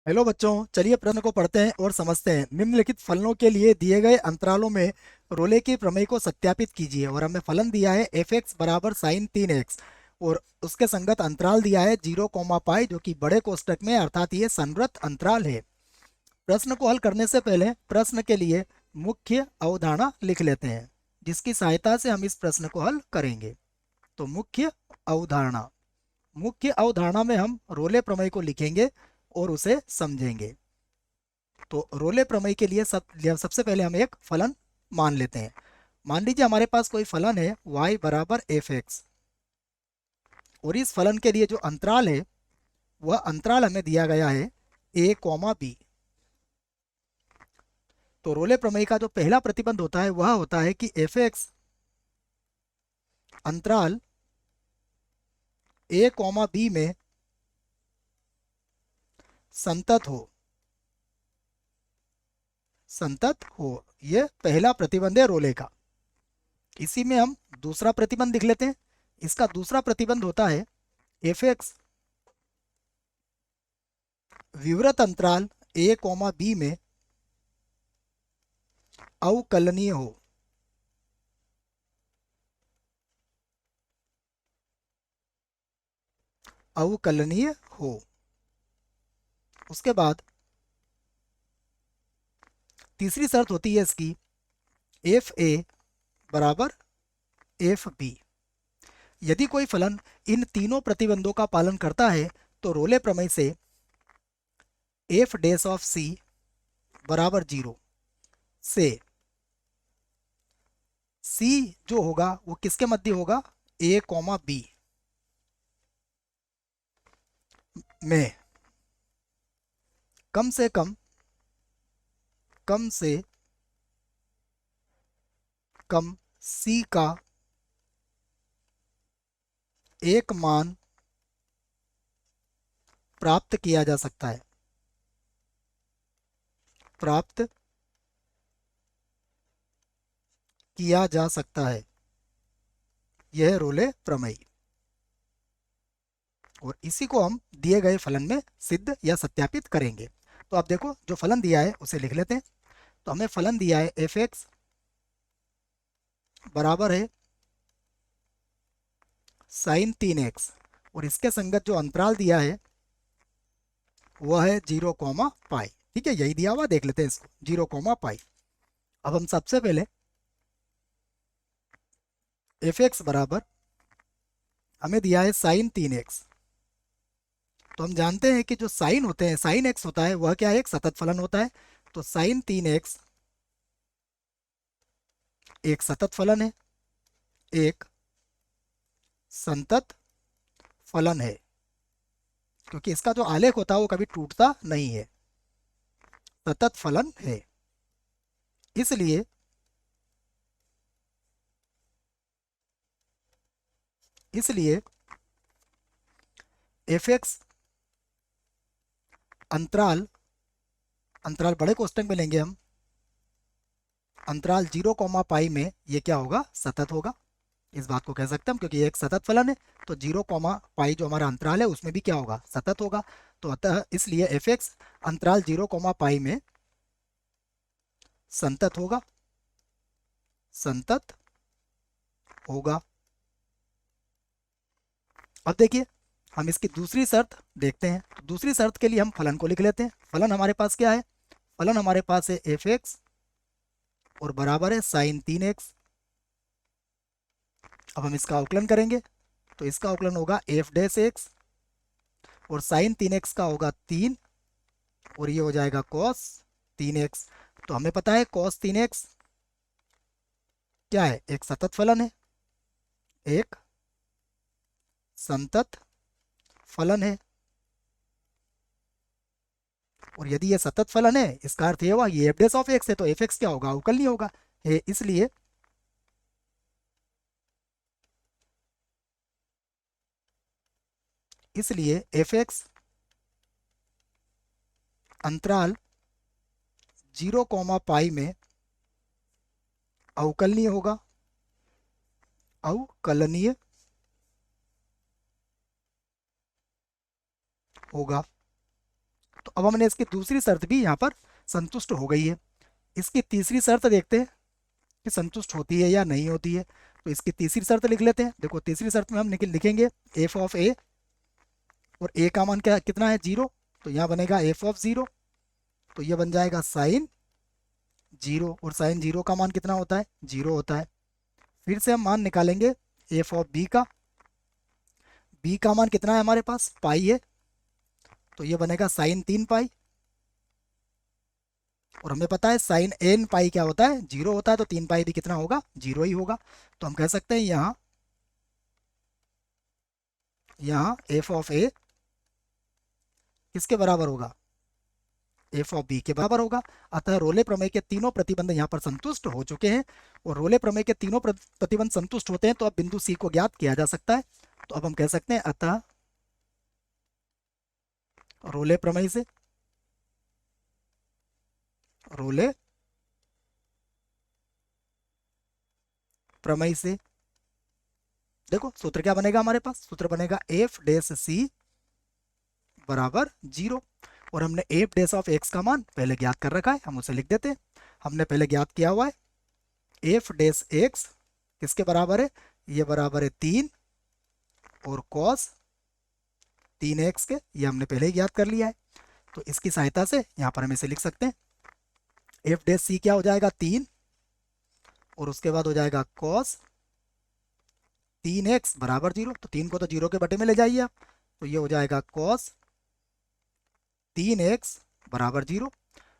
Hello बच्चों, चलिए प्रश्न को पढ़ते हैं और समझते हैं। निम्नलिखित फलनों के लिए दिए गए अंतरालों में रोले की प्रमेय को सत्यापित कीजिए। और हमें फलन दिया है एफ एक्स बराबर साइन 3x और उसके संगत अंतराल दिया है 0, जो कि बड़े कोष्टक में अर्थात ये संवृत अंतराल है। प्रश्न को हल करने से पहले प्रश्न के लिए मुख्य अवधारणा लिख लेते हैं, जिसकी सहायता से हम इस प्रश्न को हल करेंगे। तो अवधारणा मुख्य अवधारणा में हम रोले प्रमेय को लिखेंगे और उसे समझेंगे। तो रोले प्रमेय के लिए सबसे पहले हम एक फलन मान लेते हैं। मान लीजिए हमारे पास कोई फलन है y बराबर एफ एक्स, और इस फलन के लिए जो अंतराल है वह अंतराल हमें दिया गया है a, b। तो रोले प्रमेय का जो पहला प्रतिबंध होता है वह होता है कि एफ एक्स अंतराल a, b में संतत हो। यह पहला प्रतिबंध है रोले का। इसी में हम दूसरा प्रतिबंध लिख लेते हैं। इसका दूसरा प्रतिबंध होता है एफ एक्स विवृत अंतराल a, b में अवकलनीय हो। अवकलनीय हो। उसके बाद तीसरी शर्त होती है इसकी एफ ए बराबर एफ बी। यदि कोई फलन इन तीनों प्रतिबंधों का पालन करता है तो रोले प्रमेय से एफ डैश ऑफ सी बराबर 0 से सी जो होगा वो किसके मध्य होगा, a, b में कम से कम सी का एक मान प्राप्त किया जा सकता है। प्राप्त किया जा सकता है। यह रोले प्रमेय, और इसी को हम दिए गए फलन में सिद्ध या सत्यापित करेंगे। तो आप देखो, जो फलन दिया है उसे लिख लेते हैं। तो हमें फलन दिया है एफ एक्स बराबर है साइन 3x, और इसके संगत जो अंतराल दिया है वह है 0, ठीक है, यही दिया हुआ, देख लेते हैं इसको 0, अब हम सबसे पहले एफ एक्स बराबर हमें दिया है साइन 3x। तो हम जानते हैं कि जो साइन होते हैं, साइन एक्स होता है वह क्या है, एक सतत फलन होता है। तो साइन 3x एक सतत फलन है, एक संतत फलन है, क्योंकि इसका जो आलेख होता है वो कभी टूटता नहीं है, सतत फलन है। इसलिए इसलिए एफ एक्स अंतराल अंतराल बड़े कोष्टक में लेंगे हम, अंतराल 0, में ये क्या होगा, सतत होगा। इस बात को कह सकते हैं हम, क्योंकि ये एक सतत फलन है। तो 0, जो हमारा अंतराल है उसमें भी क्या होगा, सतत होगा। तो अतः इसलिए एफ एक्स अंतराल 0, में संतत होगा। संतत होगा। अब देखिए, हम इसकी दूसरी शर्त देखते हैं। तो दूसरी शर्त के लिए हम फलन को लिख लेते हैं। फलन हमारे पास क्या है, फलन हमारे पास है एफ एक्स और बराबर है साइन 3x। अब हम इसका अवकलन करेंगे, तो इसका अवकलन होगा एफ डैश एक्स, और साइन 3x का होगा 3, और ये हो जाएगा कॉस 3x। तो हमें पता है कॉस 3x क्या है, एक सतत फलन है, एक संतत फलन है। और यदि ये सतत फलन है, इसका अर्थ ये हुआ ये एफ डैश ऑफ एक्स है, तो एफ एक्स क्या होगा, अवकल नहीं होगा। इसलिए इसलिए एफ एक्स अंतराल 0, में अवकलनीय होगा। अवकलनीय होगा। तो अब हमने इसकी दूसरी शर्त भी यहाँ पर संतुष्ट हो गई है। इसकी तीसरी शर्त देखते हैं कि संतुष्ट होती है या नहीं होती है। तो इसकी तीसरी शर्त लिख लेते हैं। देखो तीसरी शर्त में हम लिखेंगे एफ ऑफ ए, और ए का मान क्या कितना है, 0। तो यहाँ बनेगा एफ ऑफ 0, तो ये बन जाएगा साइन 0, और साइन 0 का मान कितना होता है, 0 होता है। फिर से हम मान निकालेंगे एफ ऑफ बी का। बी का मान कितना है हमारे पास, पाई है, तो ये बनेगा साइन 3 पाई। और हमें पता है साइन एन पाई क्या होता है, 0 होता है, तो 3 पाई भी कितना होगा, 0 ही होगा। तो हम कह सकते हैं यहाँ एफ ऑफ ए किसके बराबर होगा, एफ ऑफ बी के बराबर होगा। अतः रोले प्रमेय के तीनों प्रतिबंध यहाँ पर संतुष्ट हो चुके हैं। और रोले प्रमेय के तीनों प्रतिबंध संतुष्ट होते हैं तो अब बिंदु सी को ज्ञात किया जा सकता है। तो अब हम कह सकते हैं अतः रोले प्रमेय से रोले प्रमेय से देखो सूत्र क्या बनेगा हमारे पास, सूत्र बनेगा एफ डैश सी बराबर 0। और हमने एफ डैश ऑफ एक्स का मान पहले ज्ञात कर रखा है, हम उसे लिख देते हैं। हमने पहले ज्ञात किया हुआ है एफ डैश एक्स किसके बराबर है, ये बराबर है 3 और कॉस 3x के, ये हमने पहले ही ज्ञात कर लिया है। तो इसकी सहायता से यहाँ पर हम इसे लिख सकते हैं एफ डैश सी क्या हो जाएगा 3, और उसके बाद हो जाएगा कॉस 3x बराबर 0। तो 3 को तो 0 के बटे में ले जाइए आप, तो ये हो जाएगा कॉस 3x बराबर 0।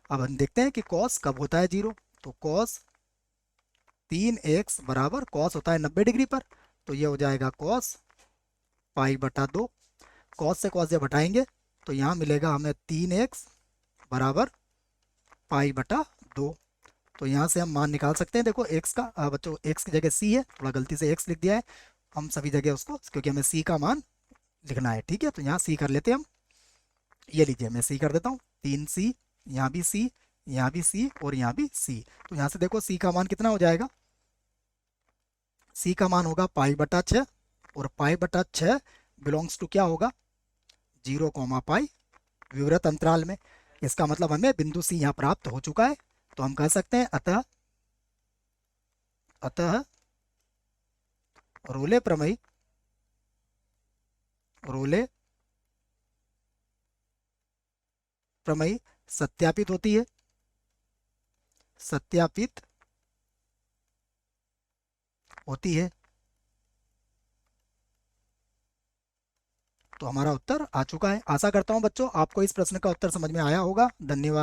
अब हम देखते हैं कि कॉस कब होता है 0। तो कॉस 3x बराबर कॉस होता है 90 डिग्री पर, तो ये हो जाएगा कॉस पाई बटा 2। कॉस से कॉस जब हटाएंगे तो यहाँ मिलेगा हमें 3x बराबर पाई बटा 2। तो यहाँ से हम मान निकाल सकते हैं। देखो x का बच्चों x की जगह c है, थोड़ा गलती से x लिख दिया है, हम सभी जगह उसको, क्योंकि हमें c का मान लिखना है। ठीक है, तो यहाँ c कर लेते हैं हम। ये लीजिए मैं c कर देता हूँ, 3c, यहाँ भी c, यहाँ भी c और यहाँ भी c। तो यहाँ से देखो c का मान कितना हो जाएगा, c का मान होगा पाई बटा 6, और पाई बटा 6 बिलोंग्स टू क्या होगा, 0, पाई विवृत अंतराल में। इसका मतलब हमें बिंदु सी यहाँ प्राप्त हो चुका है। तो हम कह सकते हैं अतः अतः रोले प्रमेय रोले प्रमेय सत्यापित होती है, सत्यापित होती है। तो हमारा उत्तर आ चुका है। आशा करता हूं बच्चों आपको इस प्रश्न का उत्तर समझ में आया होगा। धन्यवाद।